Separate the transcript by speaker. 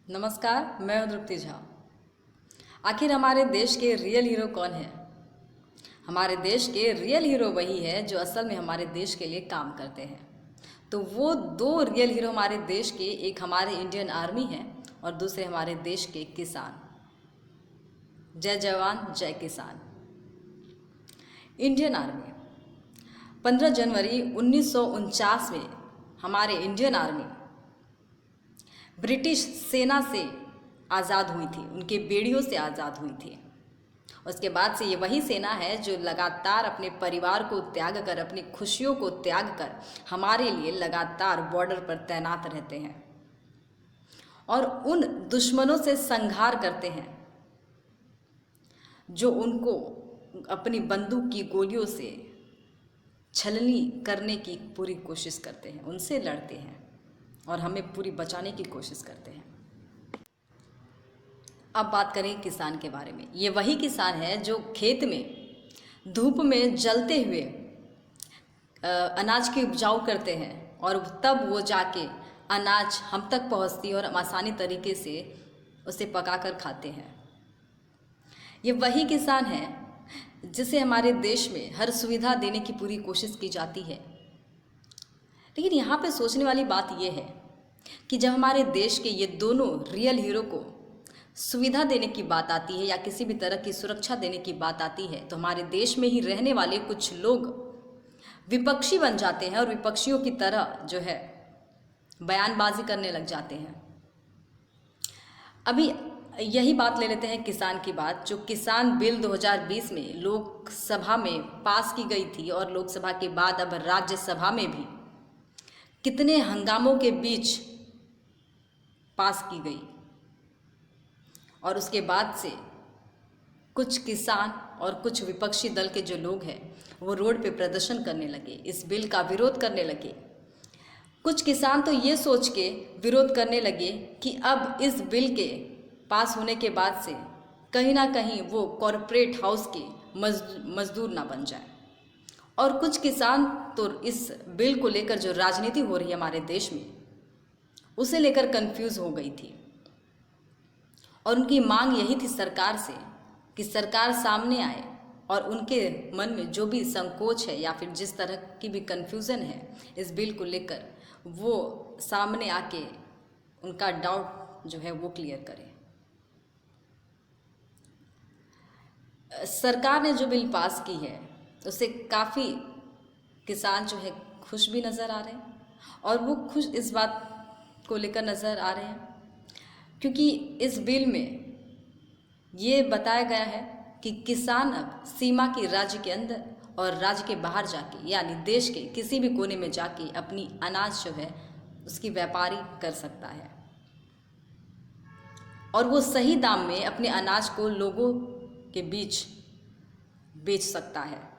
Speaker 1: नमस्कार, मैं हूं तृप्ति झा। आखिर हमारे देश के रियल हीरो कौन है? हमारे देश के रियल हीरो वही है जो असल में हमारे देश के लिए काम करते हैं। तो वो दो रियल हीरो हमारे देश के, एक हमारे इंडियन आर्मी है और दूसरे हमारे देश के किसान। जय जवान जय किसान। इंडियन आर्मी 15 जनवरी 1949 में हमारे इंडियन आर्मी ब्रिटिश सेना से आज़ाद हुई थी, उनके बेड़ियों से आज़ाद हुई थी। उसके बाद से ये वही सेना है जो लगातार अपने परिवार को त्याग कर, अपनी खुशियों को त्याग कर हमारे लिए लगातार बॉर्डर पर तैनात रहते हैं और उन दुश्मनों से संहार करते हैं जो उनको अपनी बंदूक की गोलियों से छलनी करने की पूरी कोशिश करते हैं, उनसे लड़ते हैं और हमें पूरी बचाने की कोशिश करते हैं। अब बात करें किसान के बारे में। ये वही किसान है जो खेत में धूप में जलते हुए अनाज की उपजाऊ करते हैं और तब वो जाके अनाज हम तक पहुंचती है और हम आसानी तरीके से उसे पकाकर खाते हैं। ये वही किसान है जिसे हमारे देश में हर सुविधा देने की पूरी कोशिश की जाती है। लेकिन यहाँ पे सोचने वाली बात यह है कि जब हमारे देश के ये दोनों रियल हीरो को सुविधा देने की बात आती है या किसी भी तरह की सुरक्षा देने की बात आती है, तो हमारे देश में ही रहने वाले कुछ लोग विपक्षी बन जाते हैं और विपक्षियों की तरह जो है बयानबाजी करने लग जाते हैं। अभी यही बात ले लेते हैं किसान की बात, जो किसान बिल 2020 में लोकसभा में पास की गई थी और लोकसभा के बाद अब राज्यसभा में भी कितने हंगामों के बीच पास की गई और उसके बाद से कुछ किसान और कुछ विपक्षी दल के जो लोग हैं वो रोड पे प्रदर्शन करने लगे, इस बिल का विरोध करने लगे। कुछ किसान तो ये सोच के विरोध करने लगे कि अब इस बिल के पास होने के बाद से कहीं ना कहीं वो कॉरपोरेट हाउस के मजदूर ना बन जाए। और कुछ किसान तो इस बिल को लेकर जो राजनीति हो रही है हमारे देश में उसे लेकर कंफ्यूज हो गई थी और उनकी मांग यही थी सरकार से कि सरकार सामने आए और उनके मन में जो भी संकोच है या फिर जिस तरह की भी कन्फ्यूज़न है इस बिल को लेकर, वो सामने आके उनका डाउट जो है वो क्लियर करे। सरकार ने जो बिल पास की है उससे काफ़ी किसान जो है खुश भी नज़र आ रहे हैं और वो खुश इस बात को लेकर नज़र आ रहे हैं क्योंकि इस बिल में ये बताया गया है कि किसान अब सीमा के राज्य के अंदर और राज्य के बाहर जाके यानी देश के किसी भी कोने में जाके अपनी अनाज जो है उसकी व्यापारी कर सकता है और वो सही दाम में अपने अनाज को लोगों के बीच बेच सकता है।